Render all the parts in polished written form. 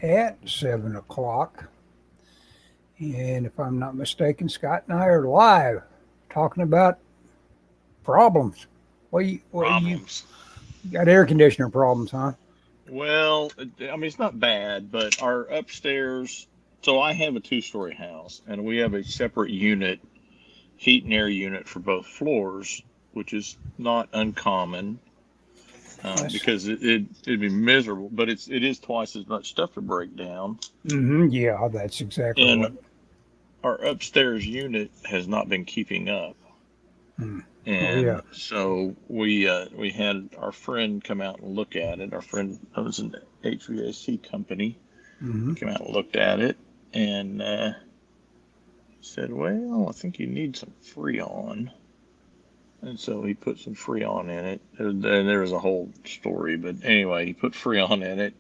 at 7 o'clock. And if I'm not mistaken, Scott and I are live talking about problems. You Problems. got air conditioner problems, huh? Well, I mean, it's not bad, but our upstairs. So I have a two-story house, and we have a separate unit, heat and air unit for both floors, which is not uncommon Yes. because it'd be miserable. But it is twice as much stuff to break down, Yeah, that's exactly and what. our upstairs unit has not been keeping up. Hmm. Oh, And yeah. so we had our friend come out and look at it. Our friend owns an HVAC company. Hmm. He came out and looked at it and said, "Well, I think you need some Freon." And so he put some Freon in it. And there was a whole story, but anyway, he put Freon in it.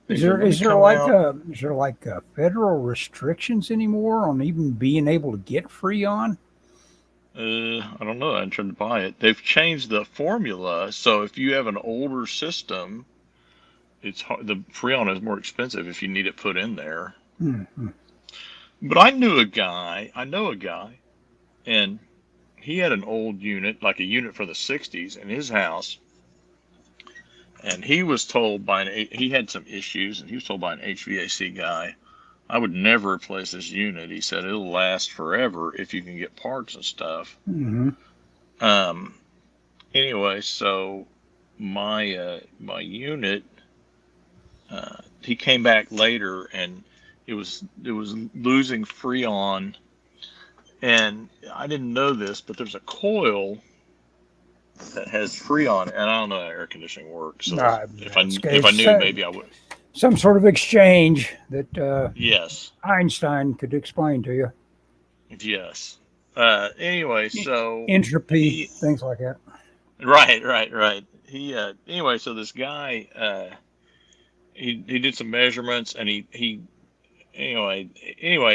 He Is said, there "Let me is there come like out." federal restrictions anymore on even being able to get Freon? I don't know. I tried to buy it. They've changed the formula, so if you have an older system, the Freon is more expensive if you need it put in there. Hmm. But I knew a guy. I know a guy, and he had an old unit, like a unit for the '60s, in his house, and he was told by he had some issues, and he was told by an HVAC guy, "I would never replace this unit." He said it'll last forever if you can get parts and stuff. Hmm. Um. Anyway, so my unit, he came back later, and it was losing Freon, and I didn't know this, but there's a coil that has Freon, and I don't know how air conditioning works. So if I It's knew, maybe I would. some sort of exchange that Yes, Einstein could explain to you. yes. Anyway, so Entropy, he things like that. right. He anyway, so this guy he did some measurements, and he anyway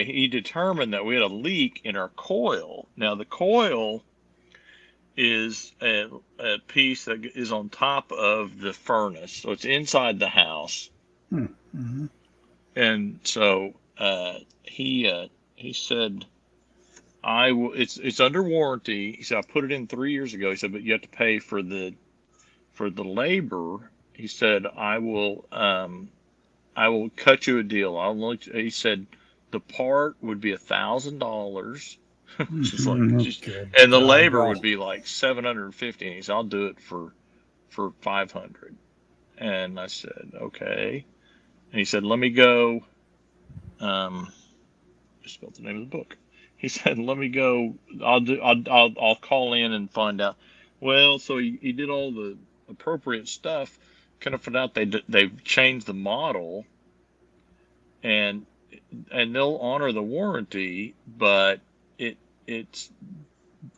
he determined that we had a leak in our coil. Now the coil is a piece that is on top of the furnace, so it's inside the house. Mm-hmm. And so he said, "I will." It's under warranty. He said, "I put it in 3 years ago." He said, "But you have to pay for the labor." He said, I will cut you a deal. He said the part would be $1,000, which is like Mm-hmm. just, Good and the God, labor right. would be like 750. And he said, "I'll do it for 500." And I said, "Okay." And he said, "Let me go." Um, I spelled the name of the book. He said, "Let me go. I'll call in and find out." Well, so he did all the appropriate stuff. Kind of found out they've changed the model, and they'll honor the warranty, but it's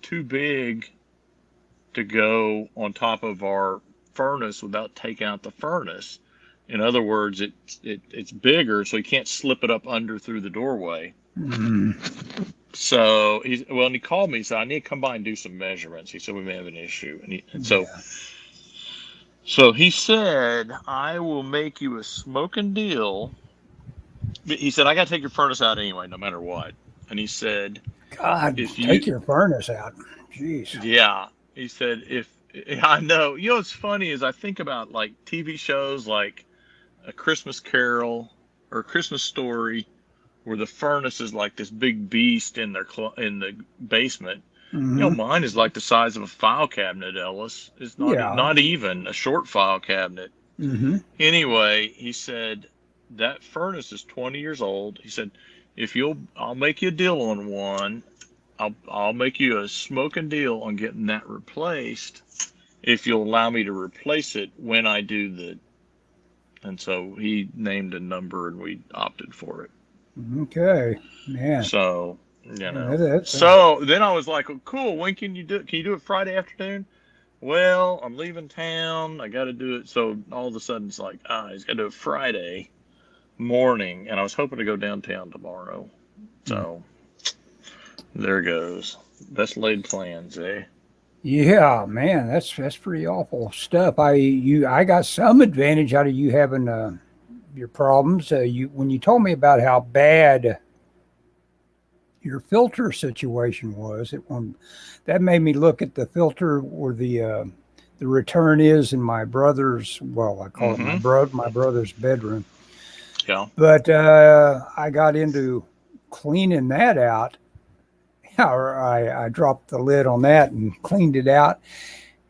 too big to go on top of our furnace without taking out the furnace. In other words, it's bigger, so you can't slip it up under through the doorway. Mm-hmm. So and he called me. He said, "I need to come by and do some measurements." He said, "We may have an issue." And Yeah. so he said, "I will make you a smoking deal." He said, "I got to take your furnace out anyway, no matter what." And he said, God, "If take you, your furnace out. Jeez. yeah," he said, "if I know, what's funny is I think about like TV shows like A Christmas Carol or A Christmas Story, where the furnace is like this big beast in the basement. Mm-hmm. Mine is like the size of a file cabinet, Ellis. It's Yeah. not even a short file cabinet. Mm-hmm. Anyway, he said that furnace is 20 years old. He said, I'll make you a deal on one. I'll make you a smoking deal on getting that replaced if you'll allow me to replace it when I do the." And so he named a number, and we opted for it. Okay. Man. So, Yeah, that's So then I was like, "Well, cool. When can you do it? Can you do it Friday afternoon?" "Well, I'm leaving town. I got to do it." So all of a sudden it's like, he's got to do it Friday morning. And I was hoping to go downtown tomorrow. So there goes. Best laid plans, eh? yeah, man. That's pretty awful stuff. I got some advantage out of you having your problems. When you told me about how bad your filter situation was, that made me look at the filter where the return is in my brother's. Well, I call it my brother's bedroom. Yeah. But I got into cleaning that out. I dropped the lid on that and cleaned it out.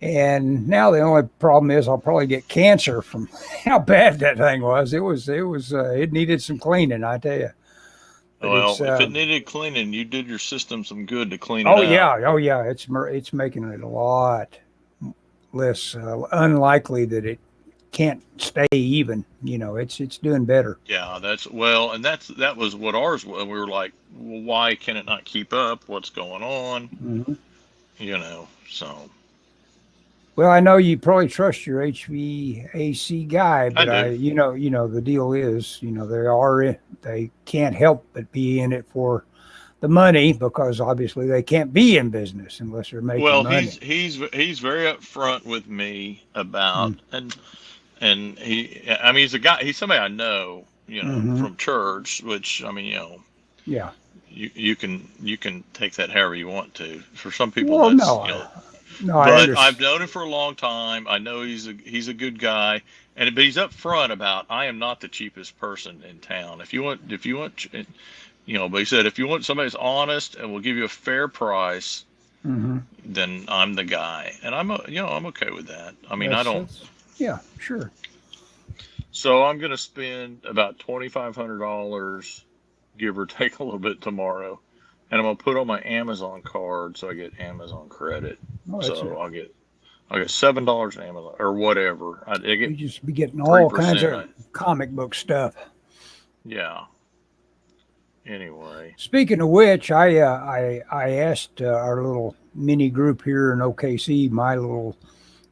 And now the only problem is I'll probably get cancer from how bad that thing was. It needed some cleaning, I tell you. But Well, if it needed cleaning, you did your system some good to clean it out. out. Oh yeah, it's making it a lot less unlikely that it can't stay even. It's doing better. Yeah, that was what ours was. We were like, well, why can it not keep up? What's going on? Mm-hmm. So. Well, I know you probably trust your HVAC guy, but I do. The deal is, they can't help but be in it for the money, because obviously they can't be in business unless they're making money. He's very upfront with me about and he's somebody I know, from church, which yeah. You can take that however you want to. For some people, well, that's no, but I've known him for a long time. I know he's a good guy, but he's upfront about, I am not the cheapest person in town. But he said, if you want somebody that's honest and will give you a fair price, then I'm the guy, and I'm okay with that. I mean, yeah, sure. So I'm going to spend about $2,500, give or take a little bit, tomorrow. And I'm going to put on my Amazon card so I get Amazon credit. So I'll get $7 on Amazon or whatever. You just be getting all kinds of comic book stuff. Yeah. Anyway. Speaking of which, I asked our little mini group here in OKC, my little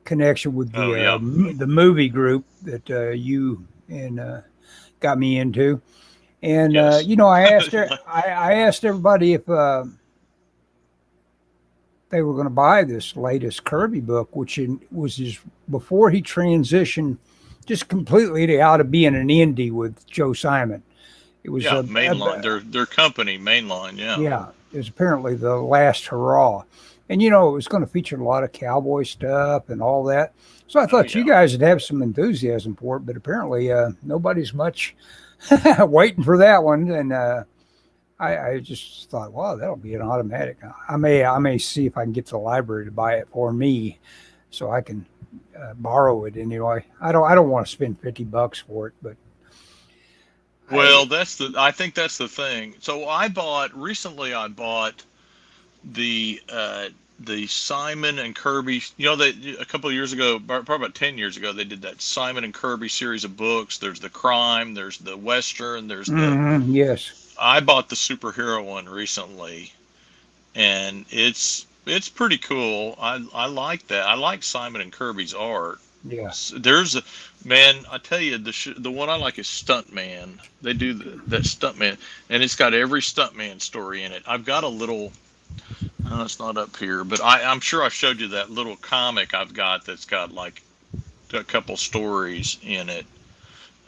connection with the movie group that you and got me into. And yes. I asked everybody if they were going to buy this latest Kirby book, which was before he transitioned just completely out of being an indie with Joe Simon. It was Mainline. Their company, Mainline. Yeah. Yeah, it was apparently the last hurrah, and it was going to feature a lot of cowboy stuff and all that. So I thought you guys would have some enthusiasm for it, but apparently nobody's much waiting for that one. And I just thought, wow, that'll be an automatic. I may see if I can get to the library to buy it for me, so I can borrow it anyway. I don't want to spend $50 for it, but. Well, I think that's the thing. So recently I bought the Simon and Kirby, a couple of years ago, probably about 10 years ago, they did that Simon and Kirby series of books. There's the crime, there's the Western, there's yes. I bought the superhero one recently, and it's pretty cool. I like that. I like Simon and Kirby's art. Yes. I tell you, the one I like is Stuntman. They do that Stuntman, and it's got every Stuntman story in it. I've got a little, it's not up here, but I'm sure I showed you that little comic I've got that's got like a couple stories in it.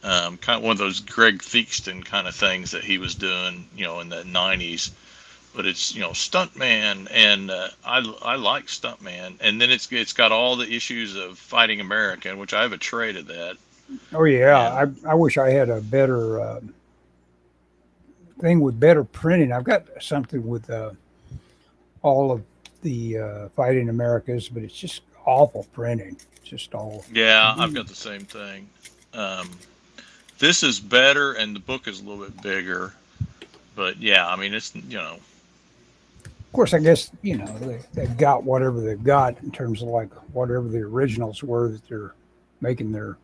Kind of one of those Greg Theakston kind of things that he was doing, in the 90s. But it's Stuntman, and I like Stuntman, and then it's got all the issues of Fighting America, which I have a trade of that. Oh yeah, I wish I had a better thing with better printing. I've got something with all of the Fighting Americas, but it's just awful printing. It's just all. Yeah, I've got the same thing. This is better, and the book is a little bit bigger, but yeah, I mean it's Of course, I guess, they've got whatever they've got in terms of like whatever the originals were that they're making their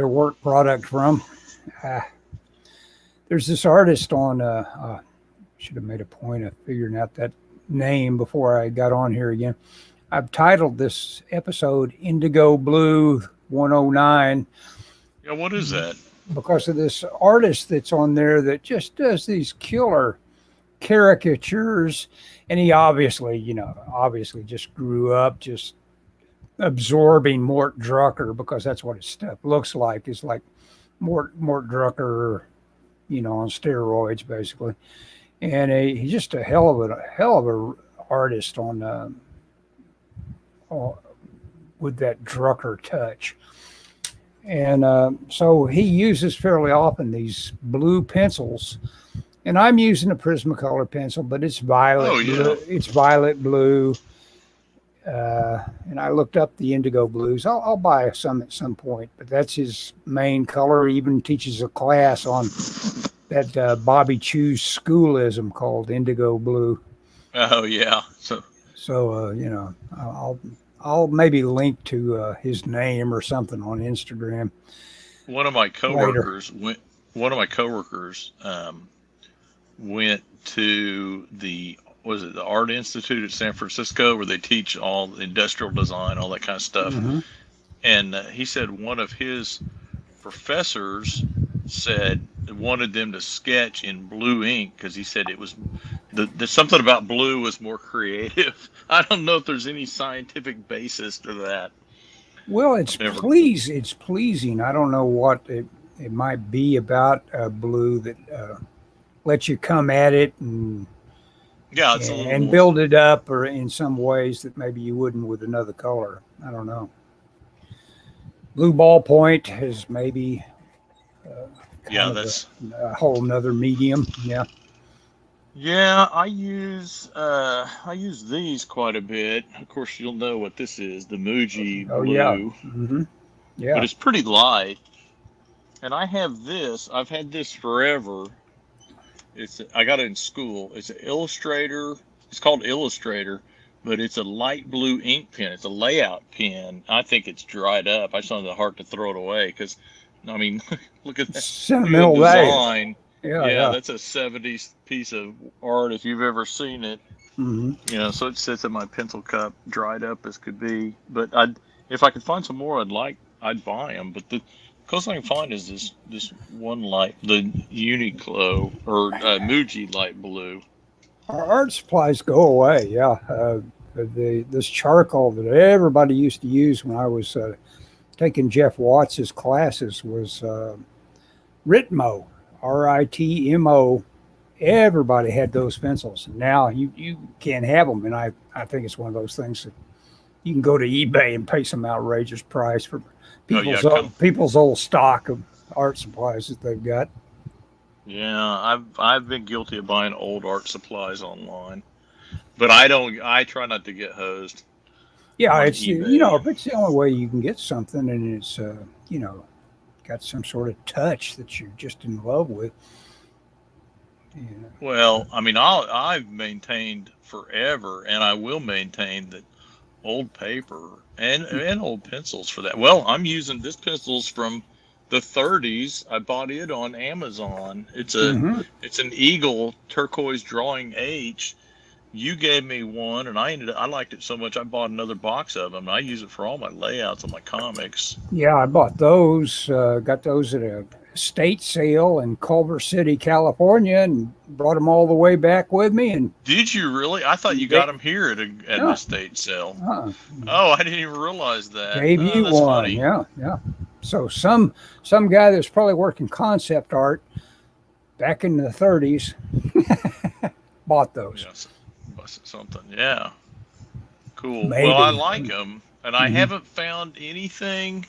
work product from. There's this artist on, should have made a point of figuring out that name before I got on here again. I've titled this episode Indigo Blue 109. Yeah, what is that? Because of this artist that's on there that just does these killer caricatures, and he obviously just grew up just absorbing Mort Drucker, because that's what his stuff looks like. It's like Mort Drucker, on steroids basically, and he's just a hell of a artist with that Drucker touch. And so he uses fairly often these blue pencils, and I'm using a Prismacolor pencil, but it's violet. Oh, yeah. Blue. It's violet blue. And I looked up the Indigo Blues. I'll buy some at some point, but that's his main color. He even teaches a class on that Bobby Chu's schoolism called Indigo Blue. Oh yeah. So I'll maybe link to his name or something on Instagram. One of my coworkers went to the Art Institute at San Francisco, where they teach all the industrial design, all that kind of stuff. Mm-hmm. And he said one of his professors wanted them to sketch in blue ink because he said it was something about blue was more creative. I don't know if there's any scientific basis to that. Well, it's pleasing. I don't know what it might be about blue that lets you come at it and build it up, or in some ways that maybe you wouldn't with another color. I don't know. Blue ballpoint is maybe that's a whole nother medium. Yeah, I use these quite a bit. Of course, you'll know what this is, the Muji Blue. Yeah. Mm-hmm. Yeah. But it's pretty light. And I have this. I've had this forever. I got it in school. It's an Illustrator. It's called Illustrator, but it's a light blue ink pen. It's a layout pen. I think it's dried up. I just found it hard to throw it away because, I mean, look at that sentimental design. Yeah, that's a 70s piece of art if you've ever seen it. Mm-hmm. So it sits in my pencil cup, dried up as could be. But if I could find some more, I'd buy them. But the closest I can find is this one light, the Uniqlo or Muji light blue. Our art supplies go away. Yeah, this charcoal that everybody used to use when I was taking Jeff Watts's classes was Ritmo, Ritmo. Everybody had those pencils. Now you can't have them, and I think it's one of those things that you can go to eBay and pay some outrageous price for people's old stock of art supplies that they've got. Yeah, I've been guilty of buying old art supplies online, but I try not to get hosed. Yeah, it's if it's the only way you can get something, and it's got some sort of touch that you're just in love with. Yeah. Well, I mean, I've maintained forever, and I will maintain that old paper and old pencils for that. Well, I'm using this pencil's from the 30s. I bought it on Amazon. It's an Eagle turquoise drawing H. You gave me one, and I liked it so much I bought another box of them. I use it for all my layouts on my comics. Yeah, I bought those. Got those at a estate sale in Culver City, California, and brought them all the way back with me. And did you really? I thought you got them here at an estate sale. Oh, I didn't even realize that. Gave you that's one. Funny. Yeah. So some guy that's probably working concept art back in the 30s bought those. Yes, something. Yeah. Cool. Maybe. Well, I like them, and I haven't found anything.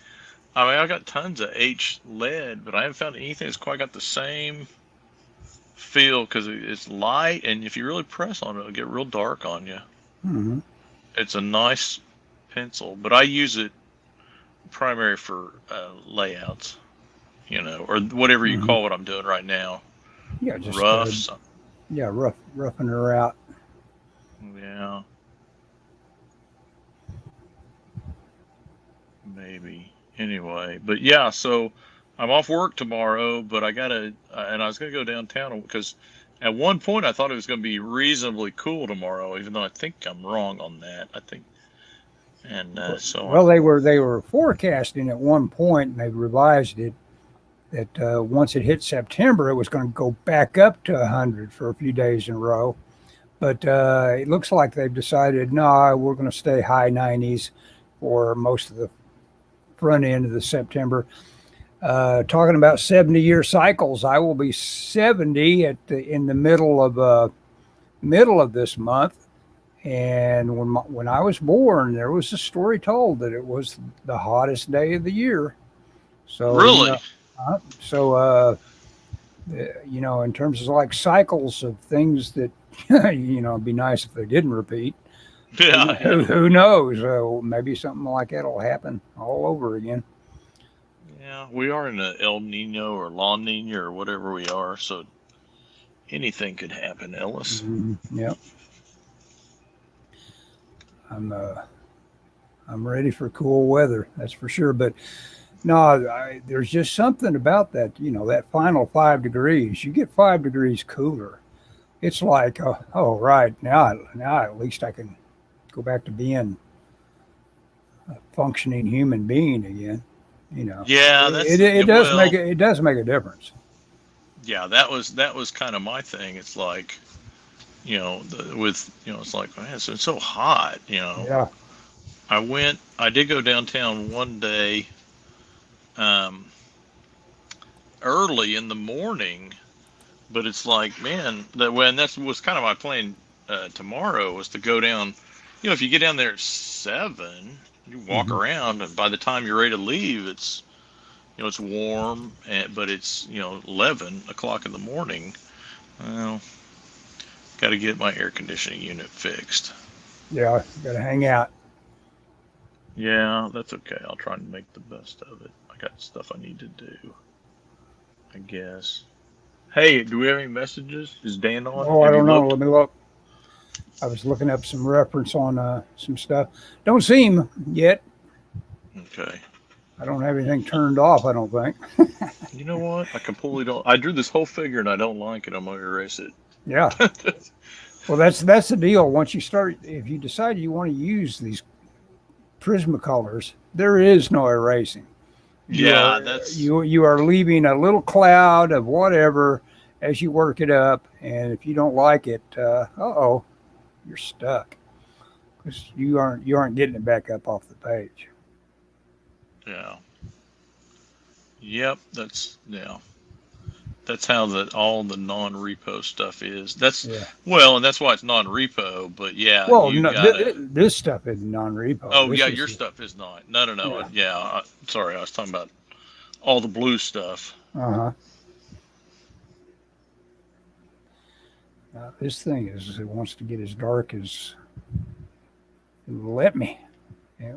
I mean, I got tons of H lead, but I haven't found anything that's quite got the same feel because it's light, and if you really press on it, it'll get real dark on you. Mm-hmm. It's a nice pencil, but I use it primary for layouts, or whatever you call what I'm doing right now. Yeah, just roughing her out. Yeah, maybe. Anyway, but yeah, so I'm off work tomorrow, but and I was going to go downtown because at one point I thought it was going to be reasonably cool tomorrow, even though I think I'm wrong on that. I think, and so. Well, they were forecasting at one point, and they revised it that once it hit September, it was going to go back up to 100 for a few days in a row. But it looks like they've decided, no, we're going to stay high 90s for most of the front end of the September. Talking about 70-year cycles, I will be 70 in the middle of this month. And when I was born, there was a story told that it was the hottest day of the year. So Really? in terms of like cycles of things that it'd be nice if they didn't repeat. Yeah, yeah. Who knows? Maybe something like that will happen all over again. Yeah, we are in a El Nino or La Nina or whatever we are, so anything could happen, Ellis. Yep. I'm ready for cool weather. That's for sure. But no, there's just something about that. That final 5 degrees. You get 5 degrees cooler. It's like, oh right now at least I can go back to being a functioning human being again. Yeah, It does make a difference. Yeah, that was kind of my thing. It's like, it's like, man, it's so hot. Yeah. I did go downtown one day, um, early in the morning, but it's like, man, that was kind of my plan tomorrow was to go down. If you get down there at 7, you walk Hmm. around, and by the time you're ready to leave, it's warm, but it's 11 o'clock in the morning. Well, got to get my air conditioning unit fixed. Yeah. Got to hang out. Yeah, that's okay. I'll try and make the best of it. I got stuff I need to do, I guess. Hey, do we have any messages? Is Dan on? Oh, I Have you don't know. looked? Let me look. I was looking up some reference on some stuff. Don't see him yet. Okay. I don't have anything turned off. I don't think. You know what? I completely don't. I drew this whole figure and I don't like it. I'm gonna erase it. Yeah. Well, that's the deal. Once you start, if you decide you want to use these Prismacolors, there is no erasing. You Yeah, are that's you are leaving a little cloud of whatever as you work it up, and if you don't like it, oh, you're stuck because you aren't getting it back up off the page. yeah. Yep. That's how all the non-repo stuff is. Yeah. And that's why it's non-repo. But yeah, Well, you no, gotta. this stuff is non-repo. Oh This yeah, is your stuff is not. No, no, no. yeah. Yeah, sorry, I was talking about all the blue stuff. Uh huh. This thing it wants to get as dark as it'll let me. Yeah.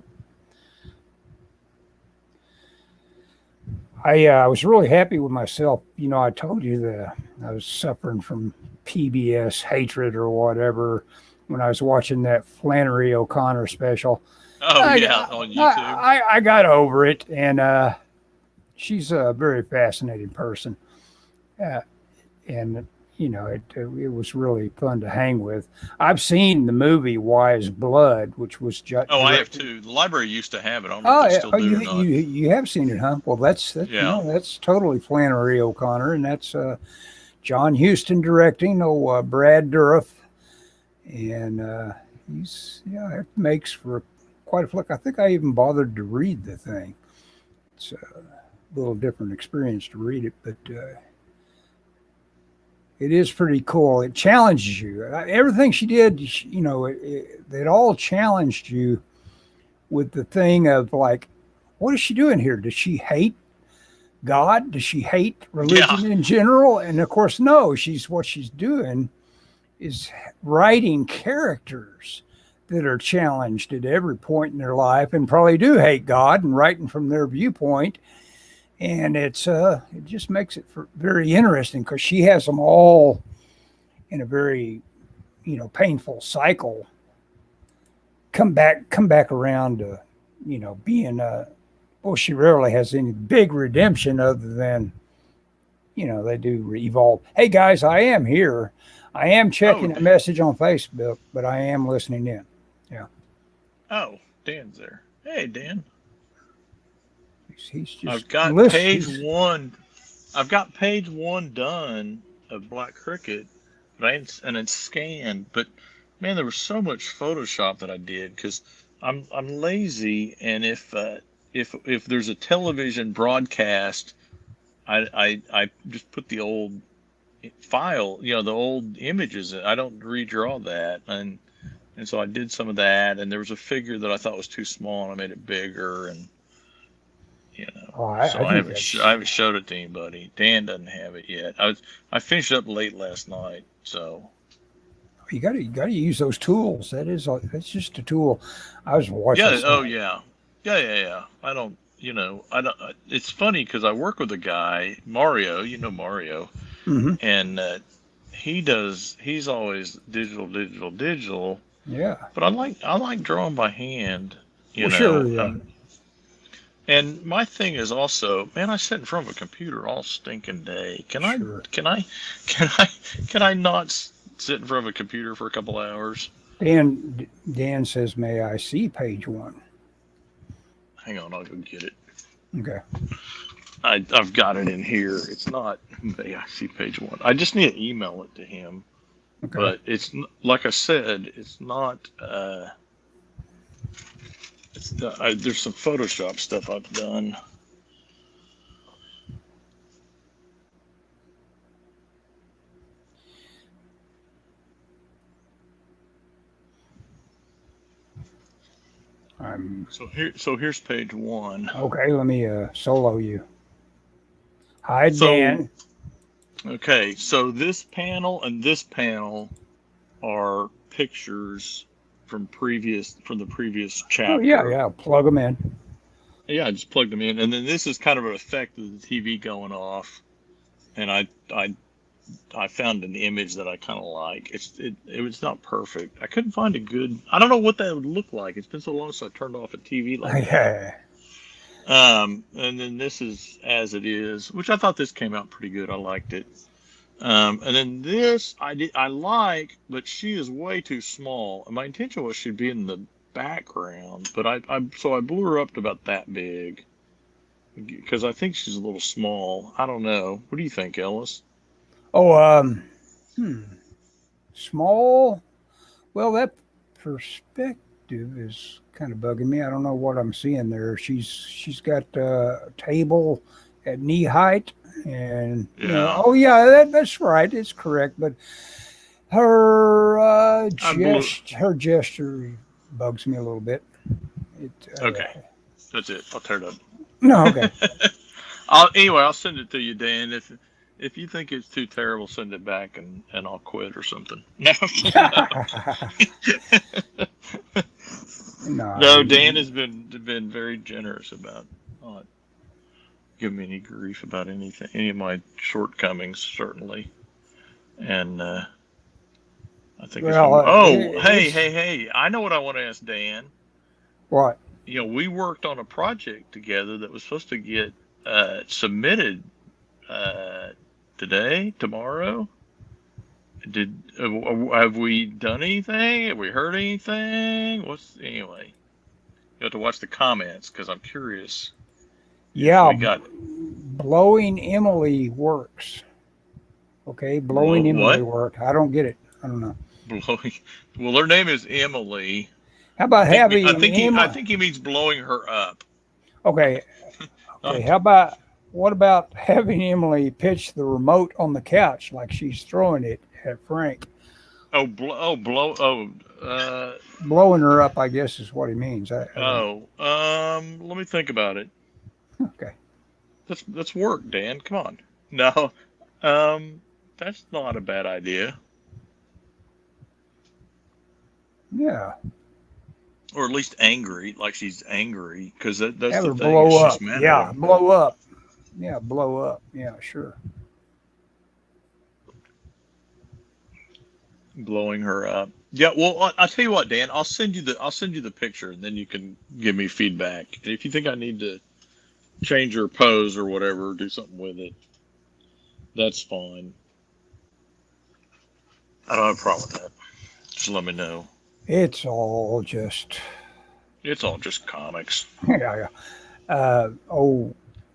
I was really happy with myself. I told you that I was suffering from PBS hatred or whatever when I was watching that Flannery O'Connor special. Oh I, yeah, on YouTube. I got over it, and she's a very fascinating person. Uh, and it was really fun to hang with. I've seen the movie Wise Blood, which was Oh, I have directed. too. The library used to have it. I don't know if Oh, they yeah. still Oh, do you, or not. you you have seen it, huh? Well, Yeah. that's totally Flannery O'Connor, and that's John Huston directing. Brad Dourif, and it makes for quite a flick. I think I even bothered to read the thing. It's a little different experience to read it, but it is pretty cool. It challenges you. Everything she did, it all challenged you with the thing of like, what is she doing here? Does she hate God? Does she hate Yeah. religion in general? And of course, no. What she's doing is writing characters that are challenged at every point in their life and probably do hate God and writing from their viewpoint. And it just makes it very interesting because she has them all in a very painful cycle come back around to being well, she rarely has any big redemption other than they do evolve. Hey guys, I am here. I am Oh, checking a message on Facebook, but I am listening in. Yeah. Dan's there. Hey, Dan. He's just I've got page listening. one. I've got page one done of Black Cricket, and it's scanned. But man, there was so much Photoshop that I did because I'm lazy, and if if there's a television broadcast, I just put the old file, the old images. I don't redraw that, and so I did some of that, and there was a figure that I thought was too small, and I made it bigger, and Oh, so I I think haven't that's I haven't showed it to anybody. Dan doesn't have it yet. I finished up late last night, so you got to use those tools. That's just a tool. I was watching yeah. Oh some. yeah, yeah. I don't. I don't. It's funny because I work with a guy, Mario. You know Mario, Hmm. and he's always digital. Yeah. But I like drawing by hand. Well, sure. Yeah. And my thing is also, man, I sit in front of a computer all stinking day. Can I Sure. can I can I can I not sit in front of a computer for a couple hours? Dan says, "May I see page 1?" Hang on, I'll go get it. Okay. I've got it in here. It's not. I see page 1. I just need to email it to him. Okay. But it's like I said, it's not. There's some Photoshop stuff I've done. So here's page 1. Okay. Let me solo you. Hi, So Dan. okay, so this panel and this panel are pictures from the previous chapter. Oh yeah. Plug them in. Yeah, I just plugged them in, and then this is kind of an effect of the TV going off, and I found an image that I kind of like. It was not perfect. I couldn't find a good. I don't know what that would look like. It's been so long since I turned off a TV like that. Yeah. And then this is as it is, which I thought this came out pretty good. I liked it. And then this I like, but she is way too small. And my intention was she'd be in the background, but I blew her up to about that big because I think she's a little small. I don't know. What do you think, Ellis? Oh, small. Well, that perspective is kind of bugging me. I don't know what I'm seeing there. She's got a table at knee height, and Yeah. oh yeah, that's right. It's correct, but her her gesture bugs me a little bit. Okay, that's it. I'll turn it up. No, okay. I'll send it to you, Dan. If you think it's too terrible, send it back and I'll quit or something. No, no. Dan has been very generous about not giving me any grief about anything, any of my shortcomings, certainly. And I think. Hey! I know what I want to ask Dan. What? We worked on a project together that was supposed to get submitted today, tomorrow. Have we done anything? Have we heard anything? Anyway? You have to watch the comments because I'm curious. Yeah, Blowing Emily works. Okay, Blowing Emily worked. I don't get it. I don't know. Well, her name is Emily. How about having Emily? I think he means blowing her up. Okay. Okay. What about having Emily pitch the remote on the couch like she's throwing it at Frank? Blowing her up, I guess, is what he means. Let me think about it. Okay. Let's work, Dan. Come on. No, that's not a bad idea. Yeah. Or at least angry, like she's angry, because that's have the her thing. Blow up. She's mad Yeah, blow up. Yeah, blow up. Yeah, sure. Blowing her up. Yeah. Well, I'll tell you what, Dan. I'll send you the picture, and then you can give me feedback. And if you think I need to change her pose or whatever, do something with it, that's fine. I don't have a problem with that. Just let me know. It's all just comics. Yeah.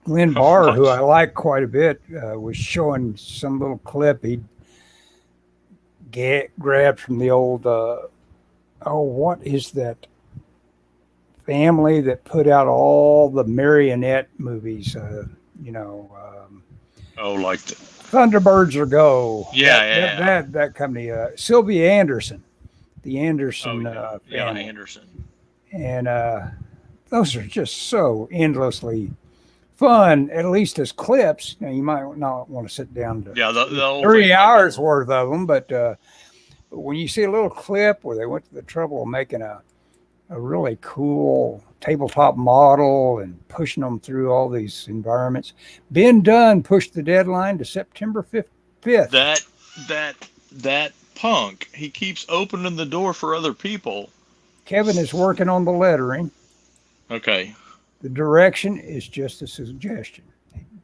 Glenn Barr, who I like quite a bit, was showing some little clip he'd grabbed from the old, what is that family that put out all the marionette movies. Oh, like the, Thunderbirds or Go. yeah. That company. Sylvia Anderson, the Oh, Anderson yeah, family, Anderson. and those are just so endlessly fun. At least as clips. You might not want to sit down to Yeah, the whole 3 hours worth of them, but when you see a little clip where they went to the trouble of making a really cool tabletop model and pushing them through all these environments. Ben Dunn pushed the deadline to September 5th. That punk, he keeps opening the door for other people. Kevin is working on the lettering. Okay. The direction is just a suggestion.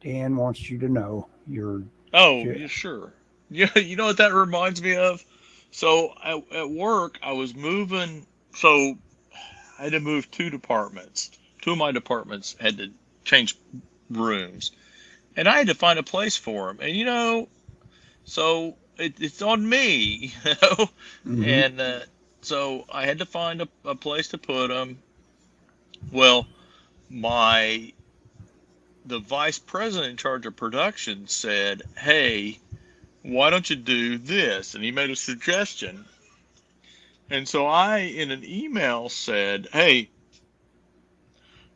Dan wants you to know you're. Yeah, sure. Yeah, you know what that reminds me of? So at work, I was moving. So I had to move 2 departments. 2 of my departments had to change rooms, and I had to find a place for them. And so it's on me, Mm-hmm. And so I had to find a place to put them. Well, the vice president in charge of production said, "Hey, why don't you do this?" And he made a suggestion. And so I, in an email, said, "Hey,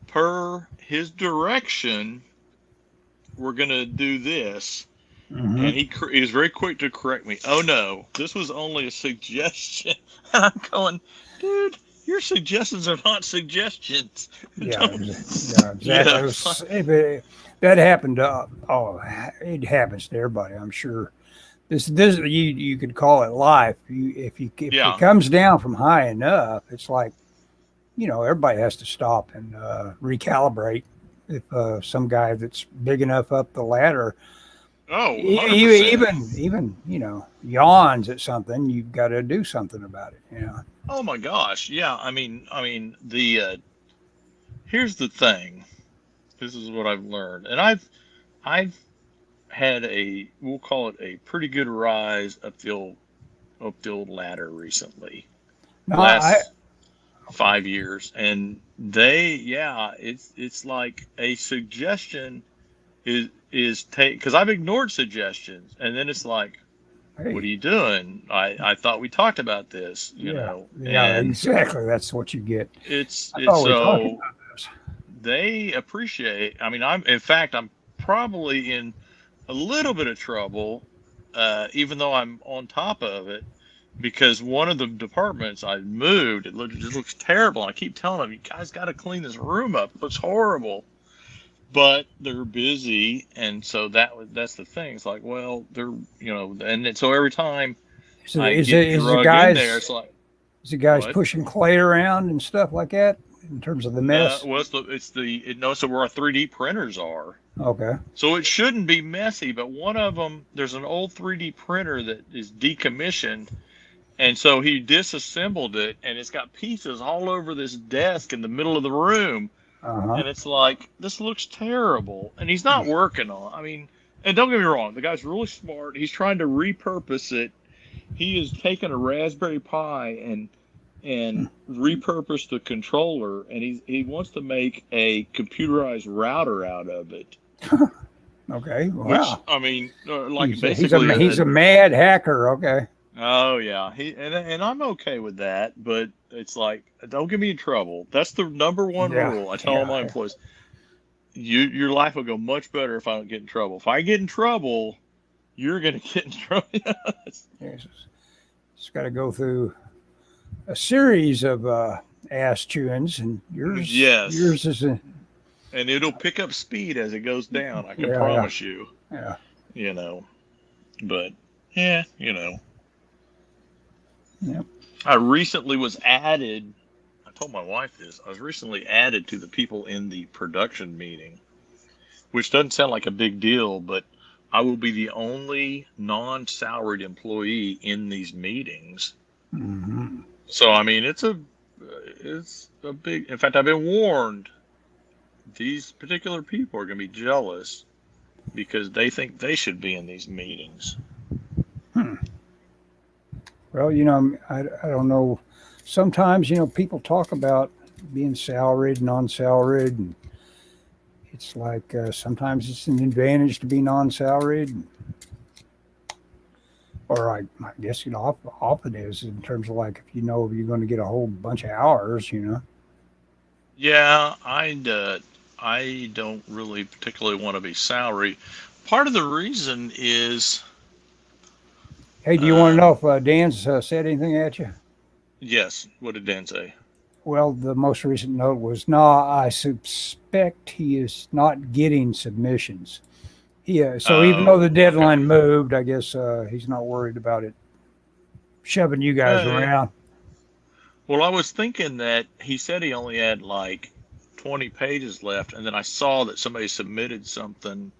per his direction, we're going to do this." Mm-hmm. And he was very quick to correct me. "Oh, no, this was only a suggestion." And I'm going, "Dude, your suggestions are not suggestions." Yeah, exactly. That happened to, it happens to everybody, I'm sure. This you could call it life. If it comes down from high enough, it's like, everybody has to stop and recalibrate. If some guy that's big enough up the ladder, even yawns at something, you've got to do something about it. Oh my gosh, yeah. I mean the here's the thing. This is what I've learned, and I've had we'll call it a pretty good rise up the old ladder recently. Last 5 years, and it's like a suggestion is take, because I've ignored suggestions, and then it's like, "Hey, what are you doing? I thought we talked about this." Yeah, exactly. That's what you get. It's so they appreciate. I mean, I'm probably in a little bit of trouble, even though I'm on top of it, because one of the departments I moved, it just looks terrible. I keep telling them, "You guys got to clean this room up. It looks horrible." But they're busy, and so that's the thing. It's like, well, they're and so every time I get drug in there, it's like, is the guys pushing clay around and stuff like that in terms of the mess? Well, so where our 3D printers are. Okay. So it shouldn't be messy, but one of them, there's an old 3D printer that is decommissioned, and so he disassembled it, and it's got pieces all over this desk in the middle of the room. And it's like, this looks terrible. And he's not working on it. I mean, and don't get me wrong, the guy's really smart. He's trying to repurpose it. He has taken a Raspberry Pi and repurposed the controller, and he wants to make a computerized router out of it. Okay. Wow. Which, I mean, he's a mad hacker. Okay. Oh yeah, and I'm okay with that, but it's like, don't get me in trouble. That's the number one rule. I tell all my employees, your life will go much better if I don't get in trouble. If I get in trouble, you're gonna get in trouble. Yes. It's got to go through a series of ass chewings, and yours is and it'll pick up speed as it goes down. I can promise you. Yeah. But yeah. Yep. I recently was added. I told my wife this. I was recently added to the people in the production meeting, which doesn't sound like a big deal, but I will be the only non-salaried employee in these meetings. Mm-hmm. So I mean, it's a big. In fact, I've been warned. These particular people are going to be jealous because they think they should be in these meetings. Well, I don't know. Sometimes, people talk about being salaried, non-salaried, and it's like sometimes it's an advantage to be non-salaried, or I guess often is in terms of like if you know you're going to get a whole bunch of hours, you know. Yeah, I don't really particularly want to be salary. Part of the reason is, Hey, do you want to know if Dan's said anything at you? yes, what did Dan say? Well, the most recent note was, no, I suspect he is not getting submissions. So even though the Oh, okay. deadline moved, I guess he's not worried about it shoving you guys Hey. around. Well, I was thinking that he said he only had like 20 pages left, and then I saw that somebody submitted something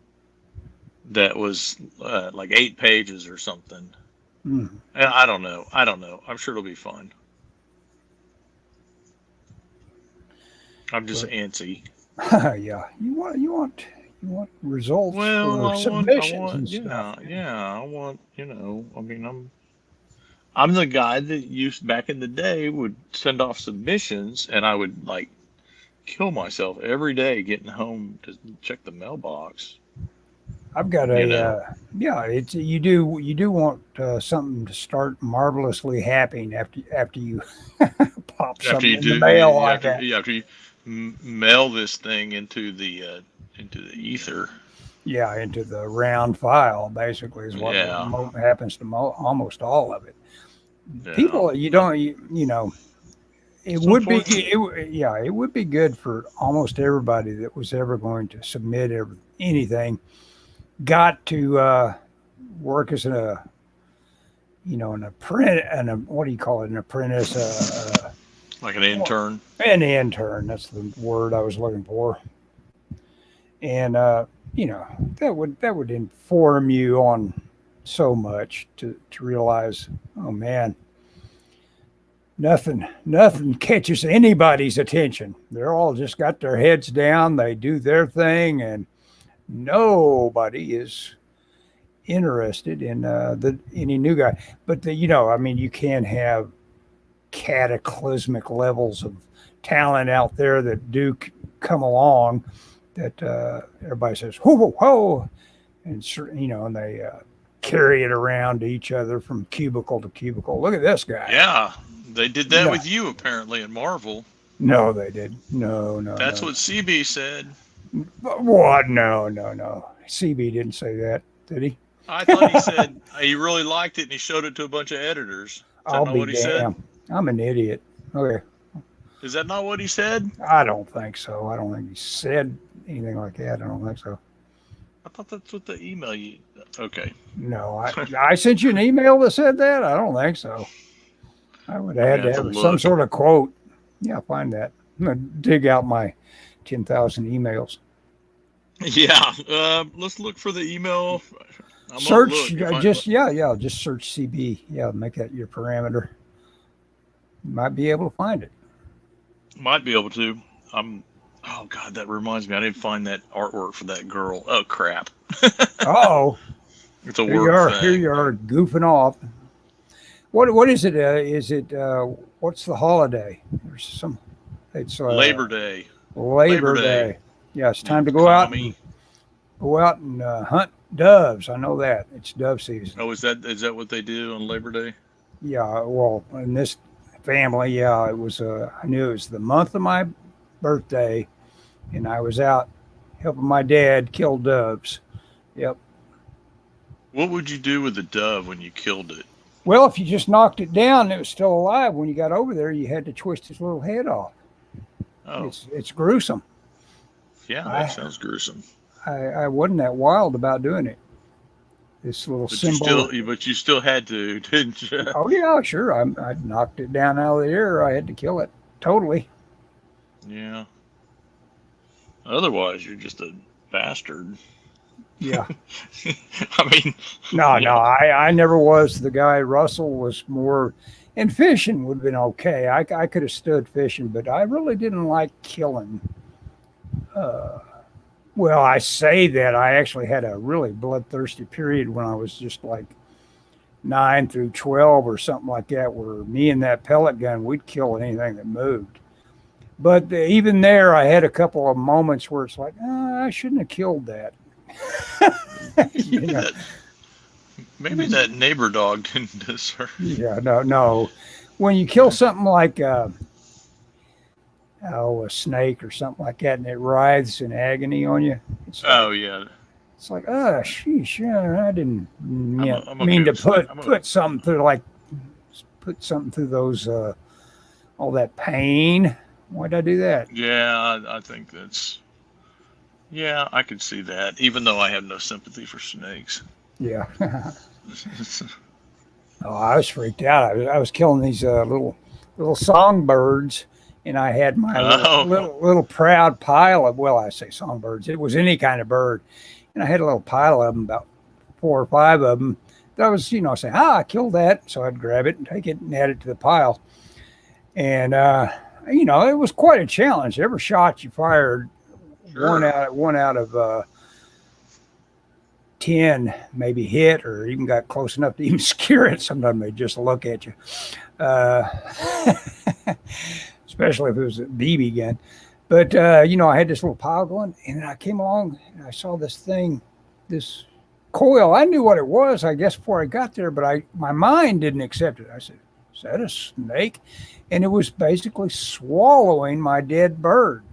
that was like 8 pages or something. Mm. And I don't know. I don't know. I'm sure it'll be fun. I'm just But, antsy. yeah, you want results Well, for submissions and stuff. I want, I mean, I'm the guy that used back in the day would send off submissions, and I would like kill myself every day getting home to check the mailbox. I've got yeah. It's you do want something to start marvelously happening after you pop After something you in the do, mail like that. after you mail this thing into the ether. Yeah, into the round file basically is what Yeah, happens to almost all of it. yeah. People, you don't, you know, it It's would be, unfortunate. yeah, it would be good for almost everybody that was ever going to submit anything. Got to work as an apprentice, what do you call it, an apprentice, Like an intern. an intern. That's the word I was looking for. And you know, that would inform you on so much to realize, oh man, nothing catches anybody's attention. They're all just got their heads down, they do their thing, and nobody is interested in any new guy. But I mean, you can have cataclysmic levels of talent out there that do come along that everybody says whoa whoa whoa, and and they carry it around to each other from cubicle to cubicle. Look at this guy. Yeah, they did that No, with you apparently in Marvel. no, they did. No, no, That's no. what CB said. What? No, no, no. CB didn't say that, did he? I thought he said he really liked it and he showed it to a bunch of editors. Is that I'll not be what he said? damned. I'm an idiot. Okay. Is that not what he said? I don't think so. I don't think he said anything like that. I don't think so. I thought that's what the email you. Okay. No, I sent you an email that said that. I don't think so. I would have had to have some sort of quote. Yeah, find that. I'm gonna dig out my 10,000 emails. Yeah. Let's look for the email. Search just search CB. Yeah, make that your parameter. You might be able to find it. Might be able to. Oh God, that reminds me. I didn't find that artwork for that girl. Oh crap. Oh, It's a here you work are. thing. Here you are goofing off. What is it? Is it what's the holiday? There's some. It's Labor Day. Labor Day. Yeah, it's time to go out and hunt doves. I know that it's dove season. Oh, is that what they do on Labor Day? Yeah, well, in this family, yeah, it was. I knew it was the month of my birthday, and I was out helping my dad kill doves. Yep. What would you do with the dove when you killed it? Well, if you just knocked it down, and it was still alive. When you got over there, you had to twist its little head off. Oh, It's gruesome. yeah, that sounds gruesome. I wasn't that wild about doing it. This little symbol. But you still had to, didn't you? Oh yeah, sure. I knocked it down out of the air. I had to kill it totally. Yeah. Otherwise, you're just a bastard. Yeah. I mean, No, I never was the guy. Russell was more, and fishing would have been okay. I could have stood fishing, but I really didn't like killing. Well, I say that I actually had a really bloodthirsty period when I was just like 9 through 12 or something like that, where me and that pellet gun, we'd kill anything that moved. But even there, I had a couple of moments where it's like, I shouldn't have killed that. You Maybe know? that maybe that neighbor dog didn't deserve. Yeah, no. When you kill something like a snake or something like that, and it writhes in agony on you, Oh yeah, it's like, oh, sheesh, yeah, I didn't I'm okay mean to with snake. put something through those all that pain. Why'd I do that? Yeah, I think that's. Yeah, I could see that. Even though I have no sympathy for snakes. Yeah. Oh, I was freaked out. I was killing these little songbirds, and I had my Oh, little proud pile of, well, I say songbirds. It was any kind of bird, and I had a little pile of them, about 4 or 5 of them. That was, saying, I killed that. So I'd grab it and take it and add it to the pile. And it was quite a challenge. Every shot you fired, sure. one out of 10 maybe hit or even got close enough to even scare it. Sometimes they just look at you, uh, especially if it was a BB gun. But I had this little pile going, and I came along and I saw this coil. I knew what it was, I guess, before I got there, but my mind didn't accept it. I said, "Is that a snake?" And it was basically swallowing my dead bird,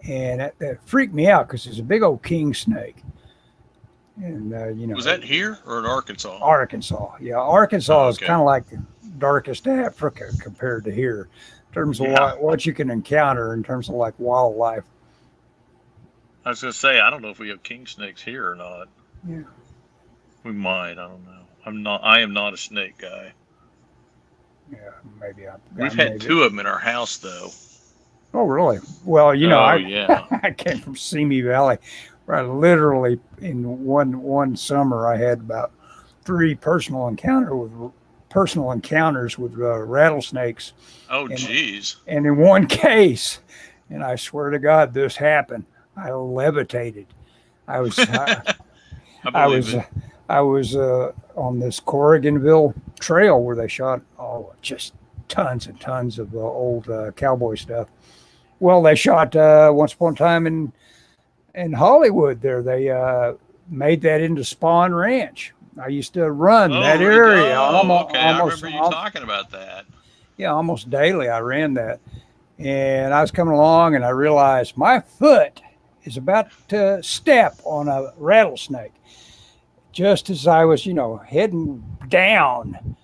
and that freaked me out because it's a big old king snake. And Was that here or in Arkansas? Arkansas, yeah, Arkansas Oh, is okay. kind of like the darkest Africa compared to here, in terms of Yeah, what you can encounter in terms of like wildlife. I was gonna say I don't know if we have king snakes here or not. Yeah, We might. I don't know. I am not a snake guy. yeah, maybe I We've had maybe. 2 of them in our house though. Oh, really? Well, Oh I yeah. I came from Simi Valley, where I literally in one summer I had about 3 personal encounters with rattlesnakes, Oh and geez. and in one case, and I swear to God, this happened. I levitated. I was I, I I believe was it. I was on this Corriganville trail where they shot just tons and tons of old cowboy stuff. Well, they shot once upon a time in Hollywood. There, they made that into Spawn Ranch. I used to run that area Oh, okay. I remember you talking about that. yeah, almost daily. I ran that, and I was coming along, and I realized my foot is about to step on a rattlesnake. Just as I was, heading down,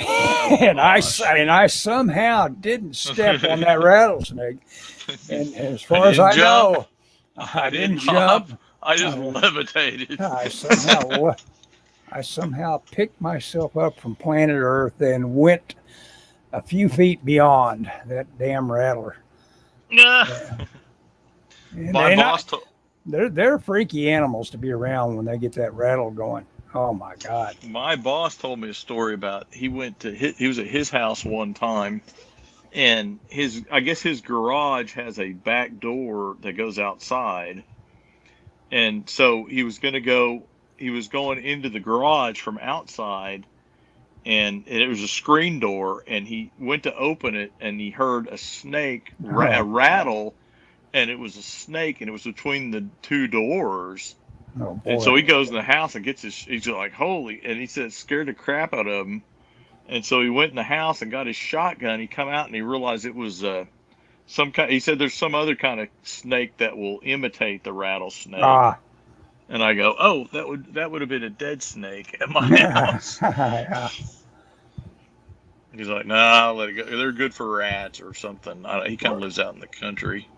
Oh and gosh. I somehow didn't step on that rattlesnake. And as I far as didn't I jump. know, I I didn't didn't hop. jump. I just I, levitated. I somehow I somehow picked myself up from planet Earth and went a few feet beyond that damn rattler. Yeah. And My boss told they're freaky animals to be around when they get that rattle going. Oh my God. my boss told me a story about he was at his house one time, and his I guess his garage has a back door that goes outside, and so he was going into the garage from outside, and it was a screen door, and he went to open it, and he heard a snake a Oh, rattle, and it was a snake, and it was between the 2 doors. oh And boy. so he goes in the house and he's like, holy, and he said, it scared the crap out of him. And so he went in the house and got his shotgun. He come out and he realized it was he said there's some other kind of snake that will imitate the rattlesnake. Ah. And I go, oh, that would have been a dead snake at my house. Yeah. He's like, nah, I'll let it go. They're good for rats or something. He kind of lives out in the country.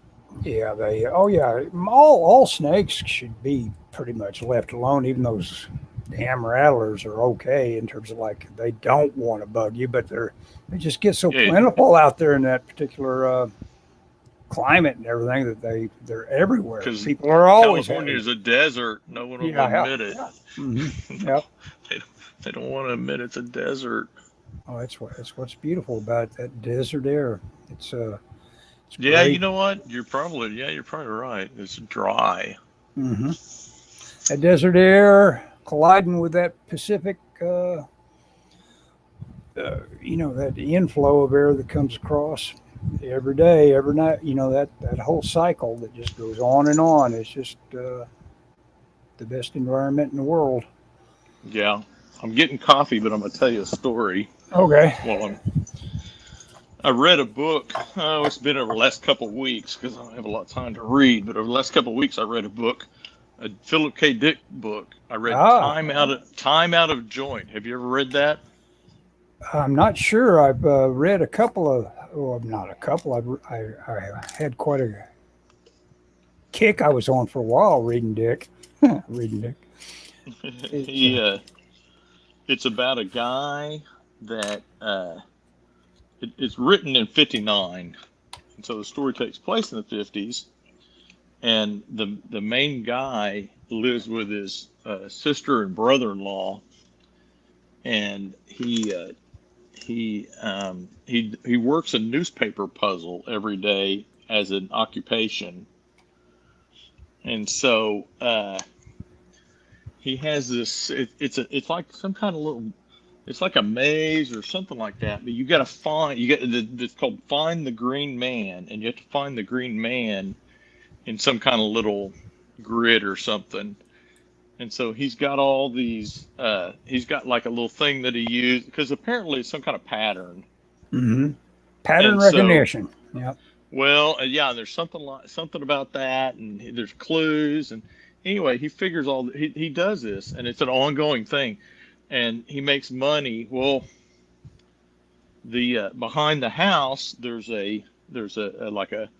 Yeah, oh yeah, all snakes should be pretty much left alone. Even those damn rattlers are okay in terms of like they don't want to bug you, but they just get so Yeah, plentiful out there in that particular climate and everything that they're everywhere. because People are always California is a desert. No one will yeah. admit it. Mm-hmm. Yep. They don't want to admit it's a desert. Oh, that's what's beautiful about that desert air. It's Yeah, you great. know what? You're probably right. It's dry. Mm-hmm. That desert air colliding with that Pacific, that inflow of air that comes across. every day, every night. You know, that whole cycle that just goes on and on. It's just the best environment in the world. Yeah. I'm getting coffee, but I'm going to tell you a story. Okay. Well, I read a book. Oh, it's been over the last couple of weeks because I don't have a lot of time to read. But over the last couple of weeks, I read a book, a Philip K. Dick book. I read Ah, Time Out of Joint. Have you ever read that? I'm not sure. I've read a couple of, well, not a couple. I had quite a kick I was on for a while reading Dick. Reading Dick. It's, he It's about a guy that it's written in '59, and so the story takes place in the '50s. And the main guy lives with his sister and brother-in-law, and he works a newspaper puzzle every day as an occupation. And so he has this. It's like some kind of little. It's like a maze or something like that. But you got to find. It's called Find the Green Man, and you have to find the Green Man in some kind of little grid or something. And so he's got all these. He's got like a little thing that he used because apparently it's some kind of pattern. mm-hmm. Pattern And recognition. Yeah. well, yeah, there's something about that, and there's clues, and anyway, he figures he does this, and it's an ongoing thing, and he makes money. Well, the behind the house there's a like a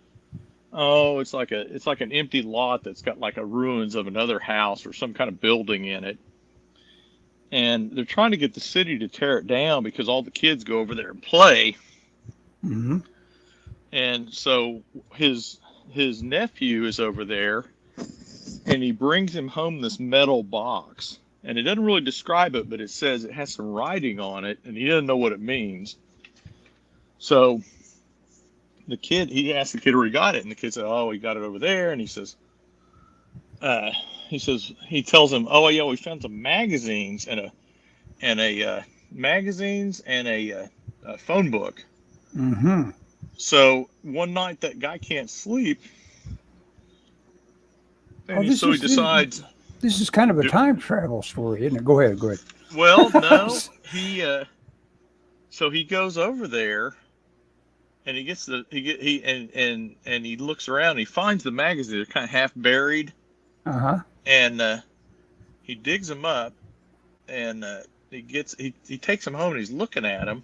oh it's like an empty lot that's got like a ruins of another house or some kind of building in it, and they're trying to get the city to tear it down because all the kids go over there and play. Mm-hmm. And so his nephew is over there, and he brings him home this metal box, and it doesn't really describe it, but it says it has some writing on it, and he doesn't know what it means. So he asked the kid where he got it, and the kid said, "Oh, he got it over there." And he tells him, "Oh yeah, we found some magazines and a phone book." Mm-hmm. So one night that guy can't sleep, and so he decides. This is kind of a time travel story, isn't it? Go ahead. Go ahead. Well, no, so he goes over there, and he looks around. And he finds the magazine. They're kind of half buried. Uh-huh. And he digs them up, and he takes them home, and he's looking at them.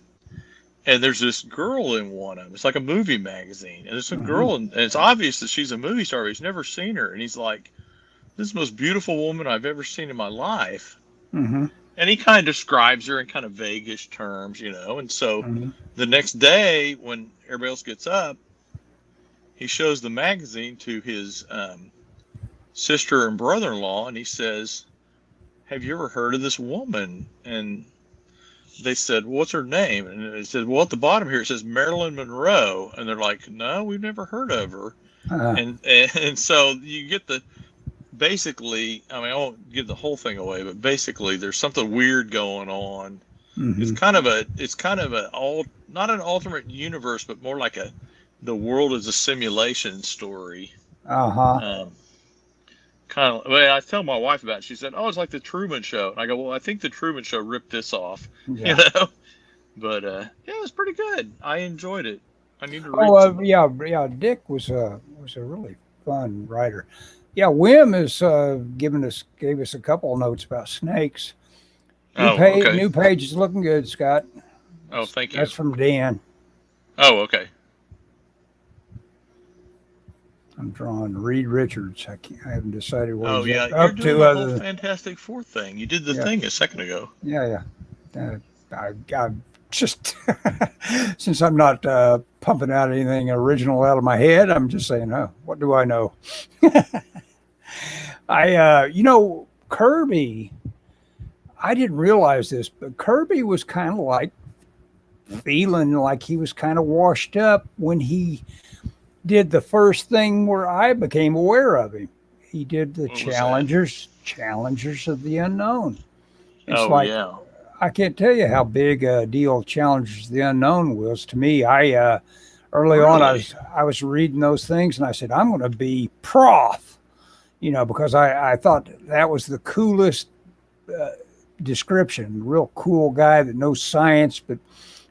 And there's this girl in one of them. It's like a movie magazine. And there's a girl, and it's obvious that she's a movie star, but he's never seen her. And he's like, "This is the most beautiful woman I've ever seen in my life." Mm-hmm. And he kind of describes her in kind of vaguish terms, And so the next day, when everybody else gets up, he shows the magazine to his sister and brother-in-law, and he says, "Have you ever heard of this woman?" And they said, "What's her name?" And it said, "Well, at the bottom here it says Marilyn Monroe." And they're like, "No, we've never heard of her." And so you get basically, I mean, I won't give the whole thing away, but basically there's something weird going on. Mm-hmm. It's kind of not an alternate universe, but more like the world is a simulation story. Uh-huh. Kind of. Well, I tell my wife about it. She said, "Oh, it's like the Truman Show." And I go, "Well, I think the Truman Show ripped this off." Yeah. But yeah, it was pretty good. I enjoyed it. I need to read. Yeah. Dick was a really fun writer. Yeah, Wim gave us a couple of notes about snakes. New page is looking good, Scott. Oh, thank you. That's from Dan. Oh, okay. I'm drawing Reed Richards. I haven't decided what he's up you're to. Doing the whole Fantastic Four thing. You did the thing a second ago. Yeah. I just since I'm not pumping out anything original out of my head, I'm just saying, what do I know? Kirby. I didn't realize this, but Kirby was kind of like feeling like he was kind of washed up when he did the first thing where I became aware of him. He did the Challengers of the Unknown. It's I can't tell you how big a deal Challengers of the Unknown was to me. I early on, Really? I was reading those things, and I said, I'm going to be prof, because I thought that was the coolest description. Real cool guy that knows science, but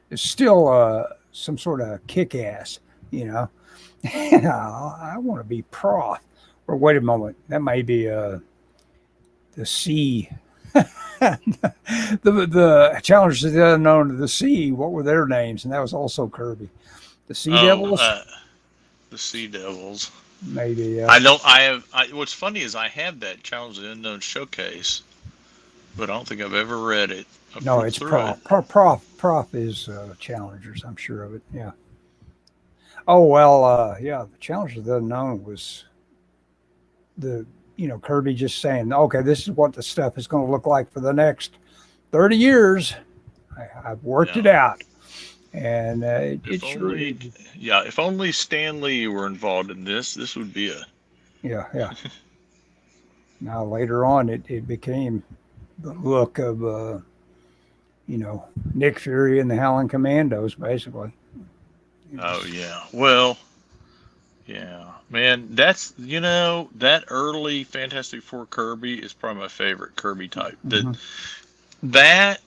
is still some sort of kick-ass, And I want to be prof. Or wait a moment, that may be the sea. the Challengers of the Unknown to the Sea. What were their names? And that was also Kirby. The Sea Oh, Devils, the Sea Devils. maybe. I don't. I have. What's funny is I have that Challenge of the Unknown showcase, but I don't think I've ever read it. I No, flipped it's through it. Prof is Challengers. I'm sure of it. Yeah. Oh well, yeah. The Challengers of the Unknown was the Kirby just saying, okay, this is what the stuff is going to look like for the next 30 years. I've worked it out. And if only Stan Lee were involved in this would be a. Yeah. Now later on, it became the look of Nick Fury and the Howling Commandos, basically. Oh yeah. Well, yeah, man. That's that early Fantastic Four Kirby is probably my favorite Kirby type. Mm-hmm. That.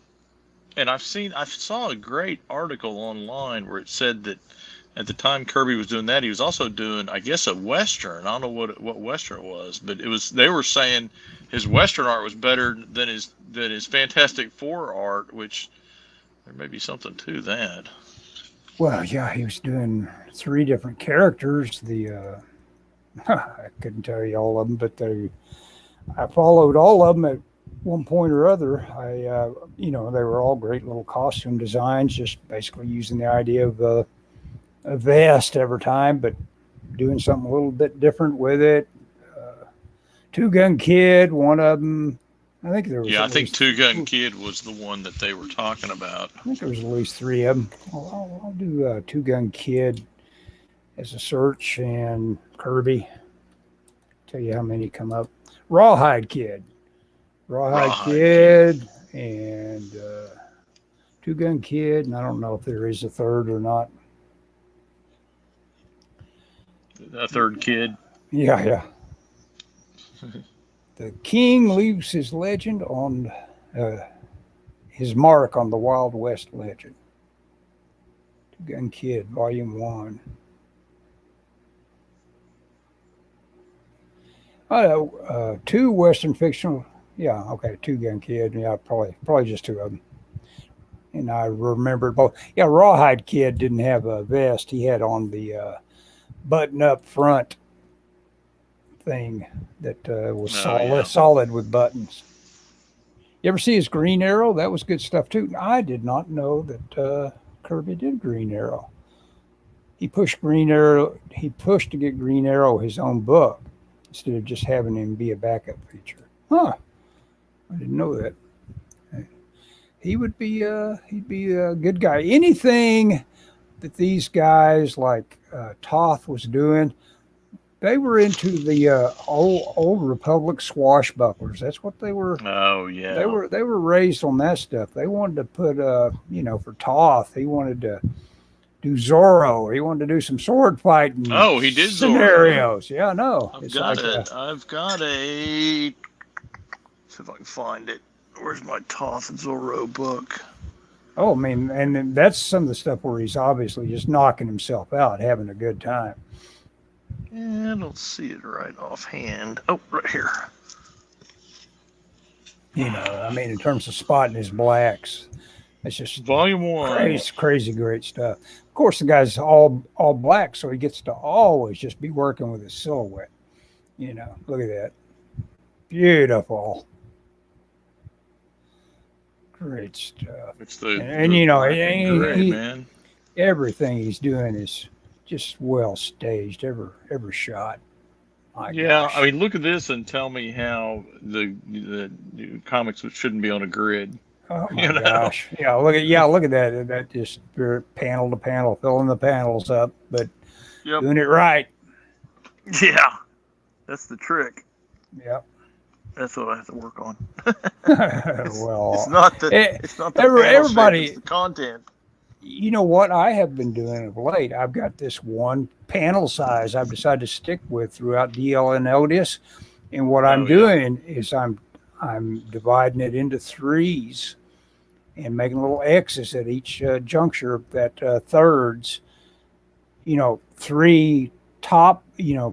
And I saw a great article online where it said that at the time Kirby was doing that, he was also doing, I guess, a Western. I don't know what Western it was, but they were saying his Western art was better than his Fantastic Four art, which there may be something to that. Well, yeah, he was doing 3 different characters. I couldn't tell you all of them, but I followed all of them at one point or other. They were all great little costume designs, just basically using the idea of a vest every time, but doing something a little bit different with it. Two Gun Kid, one of them. I think there was. Yeah, I think Two Gun Kid was the one that they were talking about. I think there was at least 3 of them. I'll do Two Gun Kid as a search, and Kirby. Tell you how many come up. Rawhide Kid. Rawhide Kid and Two Gun Kid, and I don't know if there is a third or not. A third kid? Yeah. The king leaves his legend on his mark on the Wild West legend. Two Gun Kid, Volume 1. 2 Western fictional. Yeah, okay, Two Gun Kid. Yeah, probably just 2 of them. And I remembered both. Yeah, Rawhide Kid didn't have a vest. He had on the button-up front thing that was solid with buttons. You ever see his Green Arrow? That was good stuff too. I did not know that Kirby did Green Arrow. He pushed Green Arrow. He pushed to get Green Arrow his own book instead of just having him be a backup feature. Huh? I didn't know that. He'd be a good guy. Anything that these guys like Toth was doing, they were into the old Republic swashbucklers. That's what they were. Oh yeah. They were raised on that stuff. They wanted to put for Toth, he wanted to do Zorro. He wanted to do some sword fighting. Oh, he did scenarios. Zorro. Yeah, no. I've got a. See if I can find it. Where's my Toth Zorro book? Oh, I mean, and that's some of the stuff where he's obviously just knocking himself out, having a good time. Yeah, I don't see it right offhand. Oh, right here. I mean, in terms of spotting his blacks, it's just Volume 1. Crazy great stuff. Of course, the guy's all black, so he gets to always just be working with his silhouette. Look at that. Beautiful. Great stuff. It's the great, man. Everything he's doing is just well staged. Every shot. Gosh. I mean, look at this and tell me how the comics shouldn't be on a grid. Oh my gosh! Yeah, look at that. That just panel to panel, filling the panels up, but doing it right. Yeah, that's the trick. Yep. That's what I have to work on. Well, it's not the everybody. It's the content. You know what I have been doing of late? I've got this one panel size I've decided to stick with throughout DL and LDIS, and what I'm Oh yeah. doing is I'm dividing it into threes and making little X's at each juncture that thirds. Three top,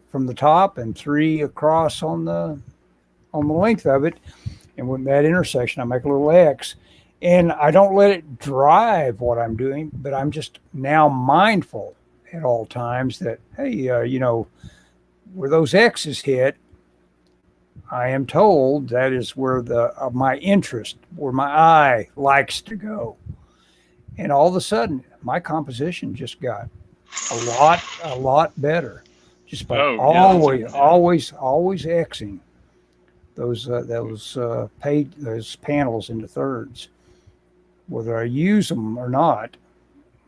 from the top, and three across on the length of it. And with that intersection, I make a little X. And I don't let it drive what I'm doing, but I'm just now mindful at all times that, hey, where those X's hit, I am told that is where my interest, where my eye likes to go. And all of a sudden, my composition just got a lot better, just by Oh yeah. always Xing those panels into thirds, whether I use them or not.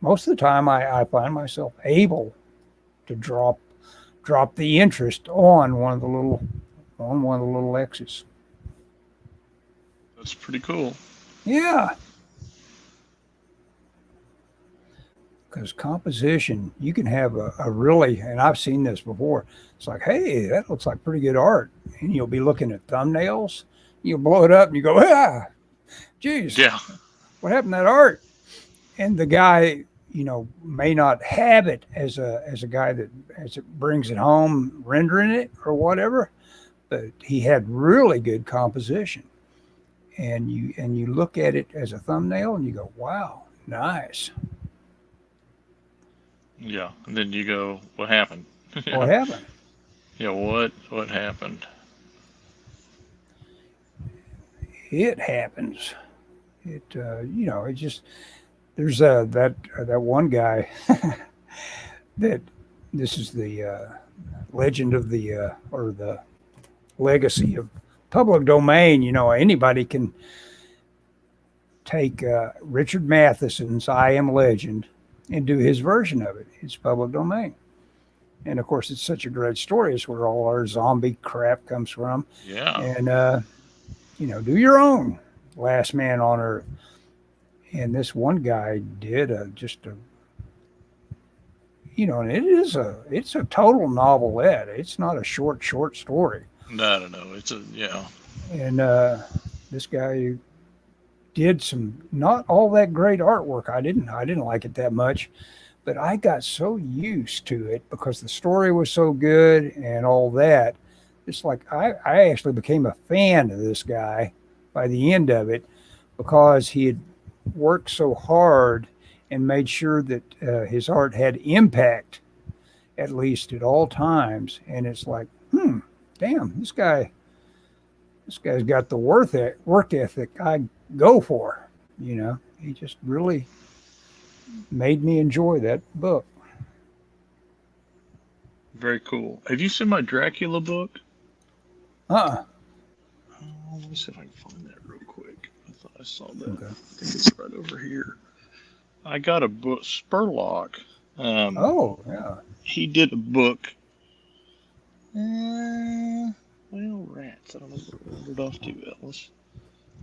Most of the time, I find myself able to drop the interest on one of the little X's. That's pretty cool. Yeah. Because composition, you can have a really, and I've seen this before, it's like, hey, that looks like pretty good art. And you'll be looking at thumbnails, you'll blow it up and you go, geez, Yeah. what happened to that art? And the guy, may not have it as a guy that as it brings it home, rendering it or whatever, but he had really good composition. And you look at it as a thumbnail and you go, wow, nice. Yeah, and then you go, what happened? What happened? Yeah, what happened? It happens. It just, there's that one guy that this is the legend of or the legacy of public domain. Anybody can take Richard Matheson's I Am Legend and do his version of it. It's public domain. And of course, it's such a great story. It's where all our zombie crap comes from. Yeah. And, do your own Last Man on Earth. And this one guy did and it's a total novelette. It's not a short story. No. Yeah. And this guy did some not all that great artwork. I didn't like it that much, but I got so used to it because the story was so good and all that. It's like I actually became a fan of this guy by the end of it because he had worked so hard and made sure that his art had impact, at least at all times. And it's like, damn, this guy's got the work ethic I go for. He just really made me enjoy that book. Very cool. Have you seen my Dracula book? Uh-uh. Let me see if I can find that real quick. I thought I saw that. Okay. I think it's right over here. I got a book, Spurlock. Oh, yeah. He did a book. Well, rats. I don't know where it wandered off to, Ellis.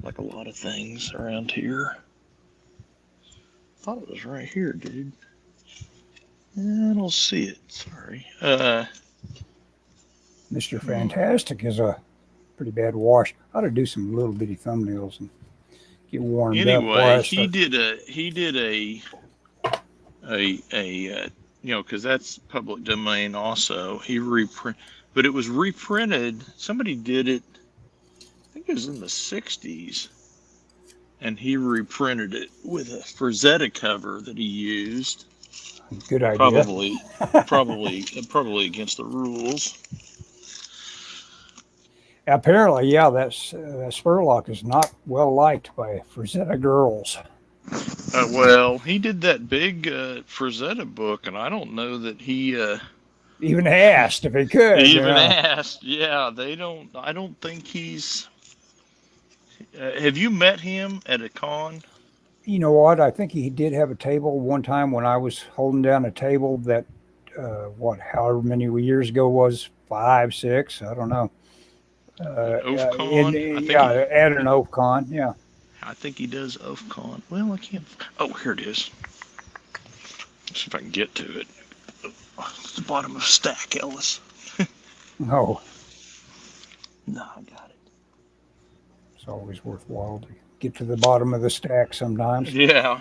Like a lot of things around here. I thought it was right here, dude. I don't see it. Sorry. Mr. Fantastic is a pretty bad wash. I ought to do some little bitty thumbnails and get warmed up. Anyway, he did a because that's public domain also. He but it was reprinted. Somebody did it. I think it was in the 60s, and he reprinted it with a Frazetta cover that he used. Good idea. Probably against the rules. Apparently, yeah, that Spurlock is not well liked by Frazetta girls. Well, he did that big Frazetta book, and I don't know that he even asked if he could. Asked. Yeah, they don't. I don't think he's. Have you met him at a con? You know what? I think he did have a table one time when I was holding down a table that, however many years ago was, 5, 6, I don't know. At an OFCon, yeah. yeah. I think he does OFCon. Well, I can't. Oh, here it is. See if I can get to it. It's the bottom of a stack, Ellis. No, No, I got it. it's always worthwhile to get to the bottom of the stack sometimes. Yeah.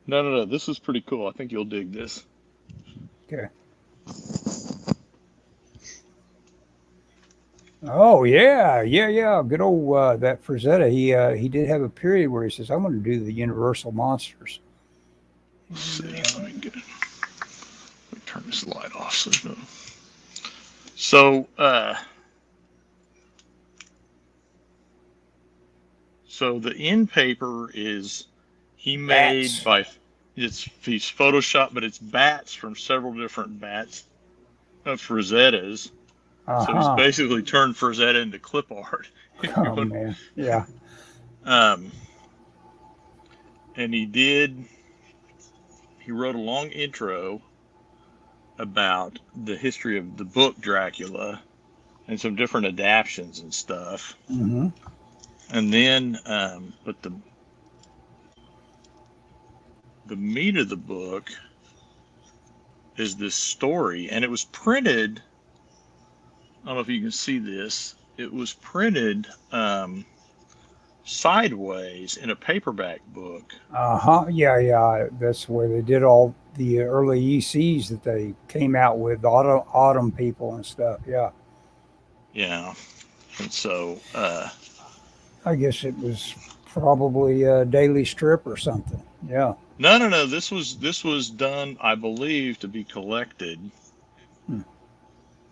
No. This is pretty cool. I think you'll dig this. Okay. Oh yeah. Good old that Frazetta. He did have a period where he says, "I'm going to do the Universal monsters." Let's see. Let me turn this light off. So the end paper is he made Bats. he's photoshopped, but it's bats from several different bats of Frazettas. So he's basically turned Frazetta into clip art. Oh man, yeah. And he wrote a long intro about the history of the book Dracula and some different adaptions and stuff. Mm-hmm. And then, but the meat of the book is this story, and it was printed. I don't know if you can see this. It was printed sideways in a paperback book. Yeah. That's where they did all the early ECs that they came out with, Autumn People and stuff. Yeah. Yeah. And so, I guess it was probably a daily strip or something. Yeah. No. This was done, I believe, to be collected.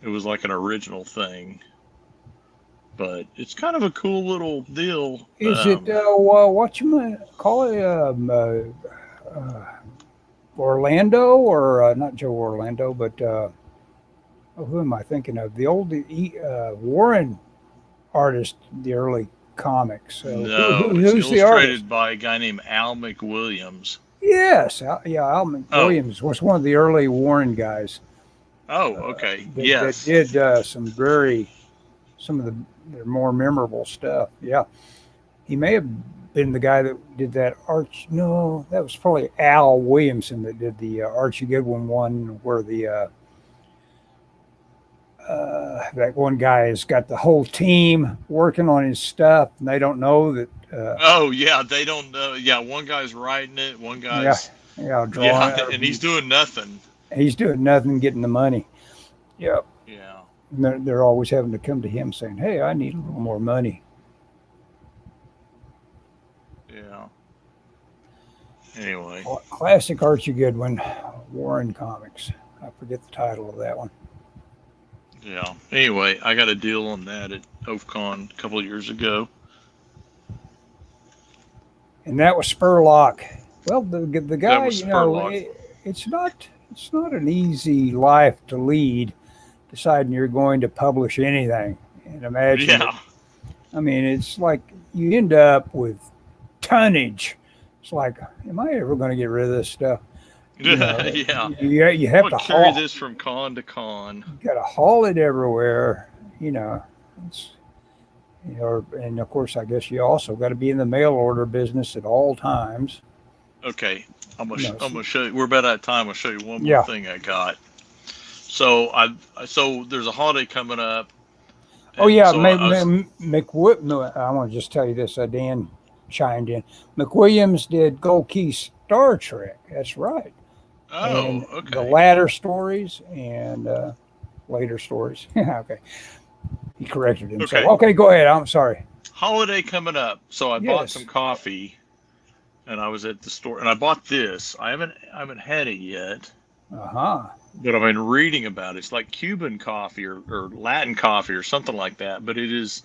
It was like an original thing, but it's kind of a cool little deal. Is it what you might call it? Orlando, or not Joe Orlando, but who am I thinking of? The old Warren artist, the early comics. No, who's it's the illustrated artist? by a guy named Al McWilliams. Yes, Al McWilliams was one of the early Warren guys. Oh, okay. That did some of their more memorable stuff. Yeah, he may have been the guy that did that Arch. No, that was probably Al Williamson that did the Archie Goodwin one, where the that one guy has got the whole team working on his stuff, and they don't know that. They don't know. Yeah, one guy's writing it, one guy's drawing. Yeah, and he's doing nothing. He's doing nothing, getting the money. Yep. Yeah. And they're always having to come to him saying, "Hey, I need a little more money." Yeah. Anyway. Classic Archie Goodwin, Warren Comics. I forget the title of that one. Yeah. Anyway, I got a deal on that at OFCON a couple of years ago. And that was Spurlock. Well, the guy, it's not an easy life to lead, deciding you're going to publish anything. And imagine, it's like you end up with tonnage. It's like, am I ever going to get rid of this stuff? You have to carry this from con to con. You got to haul it everywhere. And of course, I guess you also got to be in the mail order business at all times. Okay, I'm gonna show you. We're about out of time. I'll show you one more thing I got. So there's a holiday coming up. Oh yeah, McWilliams. I want to just tell you this. Dan chimed in. McWilliams did Gold Key Star Trek. That's right. Oh, and okay. The latter stories and later stories. Okay. He corrected himself. Okay, go ahead. I'm sorry. Holiday coming up. So I bought some coffee, and I was at the store, and I bought this. I haven't had it yet. But I've been reading about it. It's like Cuban coffee or Latin coffee or something like that. But it is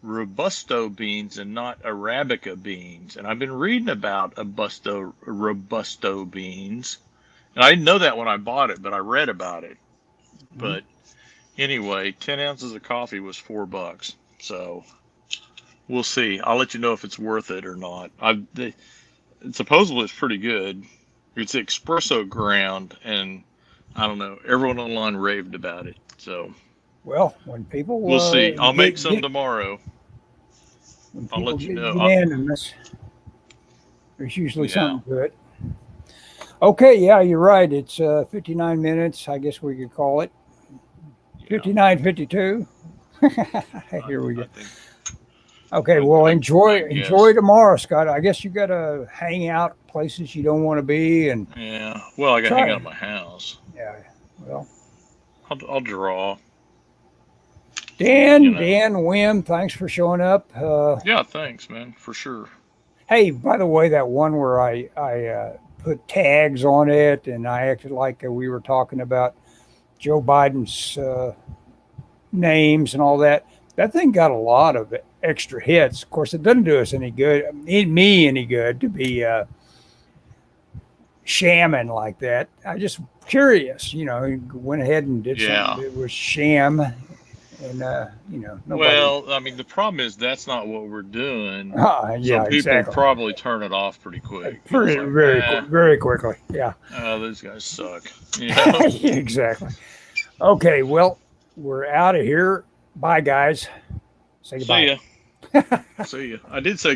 Robusto beans and not Arabica beans. And I've been reading about Robusto beans. And I didn't know that when I bought it, but I read about it. Mm-hmm. But anyway, 10 ounces of coffee was $4. So we'll see. I'll let you know if it's worth it or not. Supposedly it's pretty good. It's espresso ground, and I don't know. Everyone online raved about it. So, well, when people we'll see. I'll make some tomorrow. I'll let you know. Unanimous. There's usually something to it. Okay, yeah, you're right. It's 59 minutes. I guess we could call it Yeah, 59, 52. Here we go. I think. Okay, well, I enjoy guess. tomorrow, Scott. I guess you got to hang out places you don't want to be and Yeah. Well, I got to hang out try. at my house. Yeah, well, I'll draw. Dan, Wim, thanks for showing up. Yeah. Thanks, man. For sure. Hey, by the way, that one where I put tags on it and I acted like we were talking about Joe Biden's names and all that. That thing got a lot of extra hits. Of course, it doesn't do us any good, me any good to be shamming like that. I just curious, went ahead and did something that was sham, and nobody. Well, I mean, the problem is that's not what we're doing. Yeah, so people exactly. probably turn it off pretty quick. Very quickly. Yeah. Those guys suck. Exactly. Okay, well, we're out of here. Bye, guys. Say goodbye. See ya. See ya. I did say